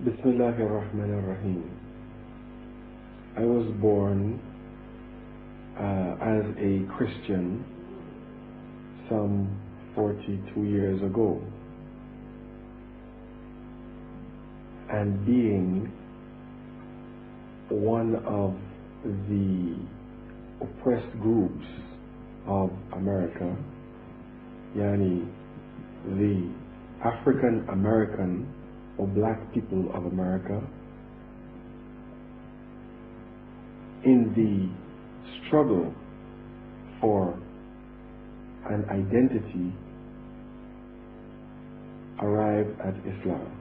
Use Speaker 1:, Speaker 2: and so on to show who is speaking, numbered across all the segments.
Speaker 1: Bismillahir Rahmanir Rahim. I was born as a Christian some 42 years ago, and being one of the oppressed groups of America, yani the African American or black people of America, in the struggle for an identity, arrived at Islam.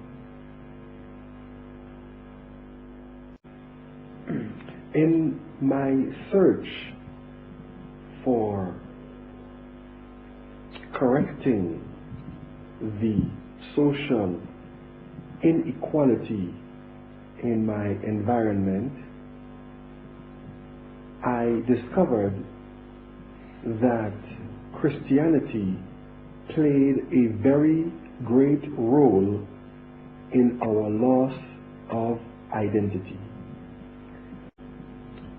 Speaker 1: In my search for correcting the social inequality in my environment, I discovered that Christianity played a very great role in our loss of identity.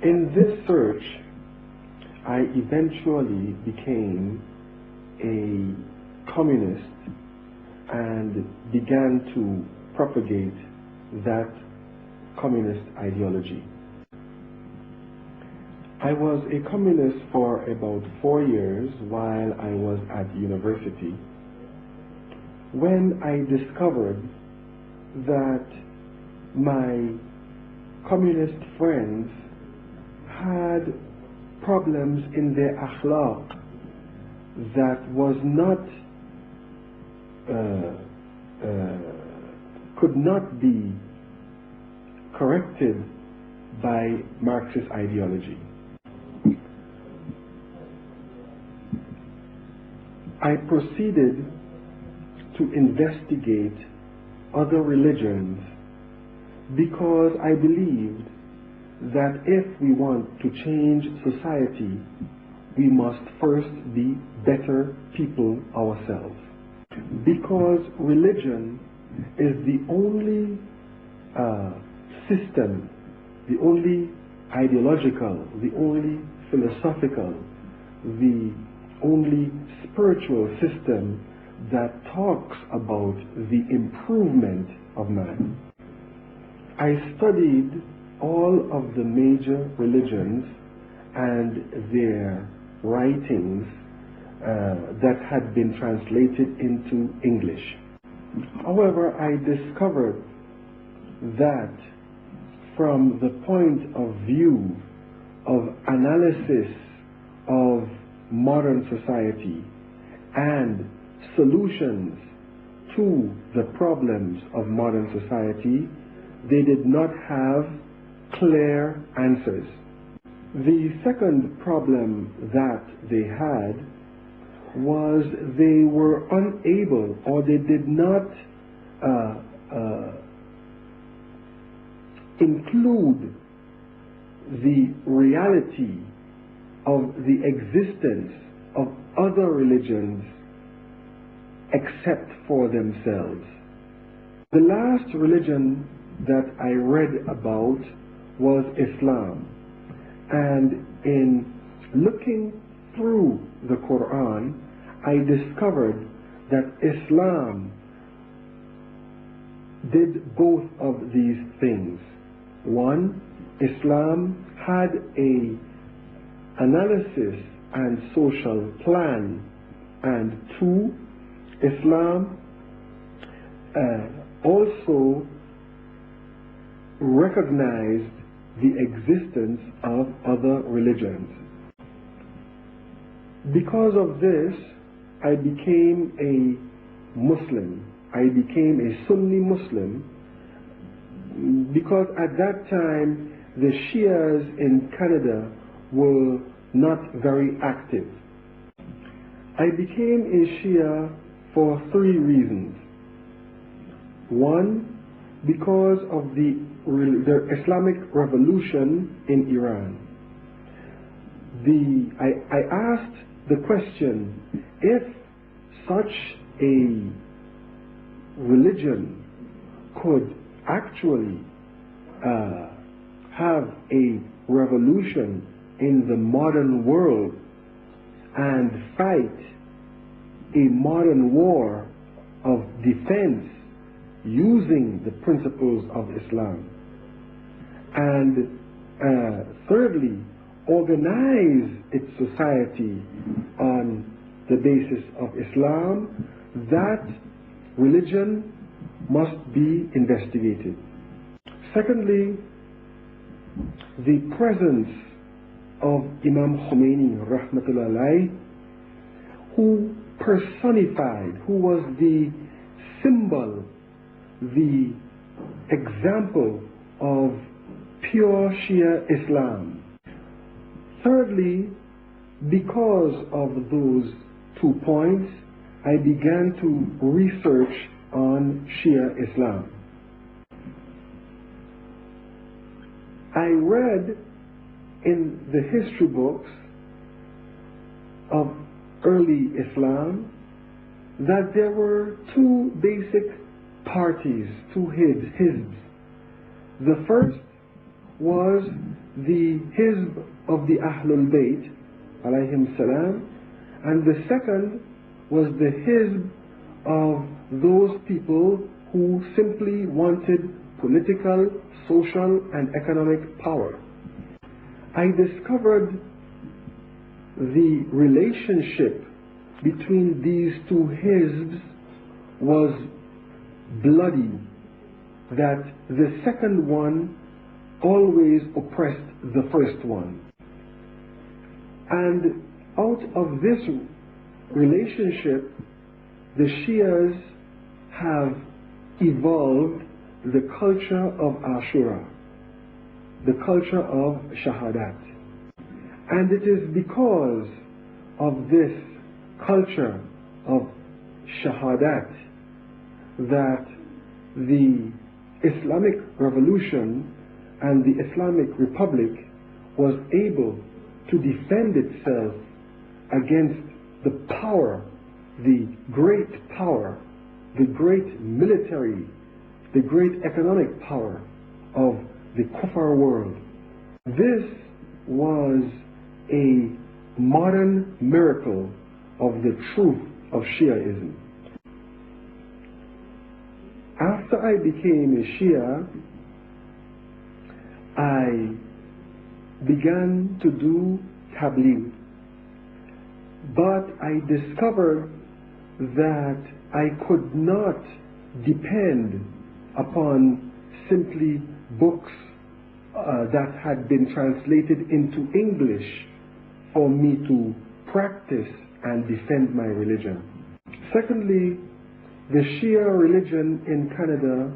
Speaker 1: In this search, I eventually became a communist and began to propagate that communist ideology. I was a communist for about 4 years while I was at university, when I discovered that my communist friends had problems in their akhlaq that was not could not be corrected by Marxist ideology. I proceeded to investigate other religions because I believed that if we want to change society, we must first be better people ourselves. Because religion is the only system, the only ideological, the only philosophical, the only spiritual system that talks about the improvement of man. I studied all of the major religions and their writings that had been translated into English. However, I discovered that from the point of view of analysis of modern society and solutions to the problems of modern society, they did not have clear answers. The second problem that they had was they were unable, or they did not include the reality of the existence of other religions except for themselves. The last religion that I read about was Islam, and in looking through the Quran, I discovered that Islam did both of these things. One, Islam had a analysis and social plan, and two, Islam also recognized the existence of other religions. Because of this, I became a Muslim. I became a Sunni Muslim because at that time the Shias in Canada were not very active. I became a Shia for 3 reasons. One, because of the Islamic Revolution in Iran. I asked the question, if such a religion could actually have a revolution in the modern world and fight a modern war of defense using the principles of Islam. And thirdly, organize its society on the basis of Islam, that religion must be investigated. Secondly, the presence of Imam Khomeini, rahmatullah alayhi, who personified, who was the symbol, the example of pure Shia Islam. Thirdly, because of those 2 points, I began to research on Shia Islam. I read in the history books of early Islam that there were 2 basic parties, 2 hizbs. The first was the hizb of the AhlulBait, alayhim salam, and the second was the hizb of those people who simply wanted political, social, and economic power. I discovered the relationship between these 2 hizbs was bloody, that the second one always oppressed the first one. And out of this relationship, the Shias have evolved the culture of Ashura, the culture of Shahadat. And it is because of this culture of Shahadat that the Islamic Revolution and the Islamic Republic was able to defend itself against the power, the great power, the great military, the great economic power of the Kufar world. This was a modern miracle of the truth of Shiaism. After I became a Shia, I began to do tabligh, but I discovered that I could not depend upon simply books that had been translated into English for me to practice and defend my religion. Secondly, the Shia religion in Canada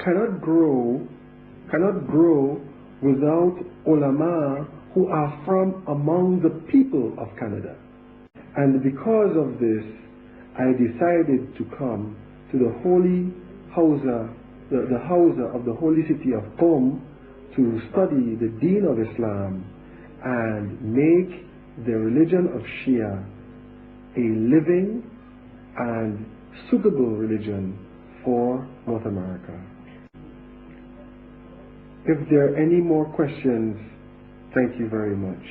Speaker 1: cannot grow without ulama who are from among the people of Canada. And because of this, I decided to come to the holy Hausa, the Hausa of the holy city of Qom, to study the Deen of Islam and make the religion of Shia a living and suitable religion for North America. If there are any more questions, thank you very much.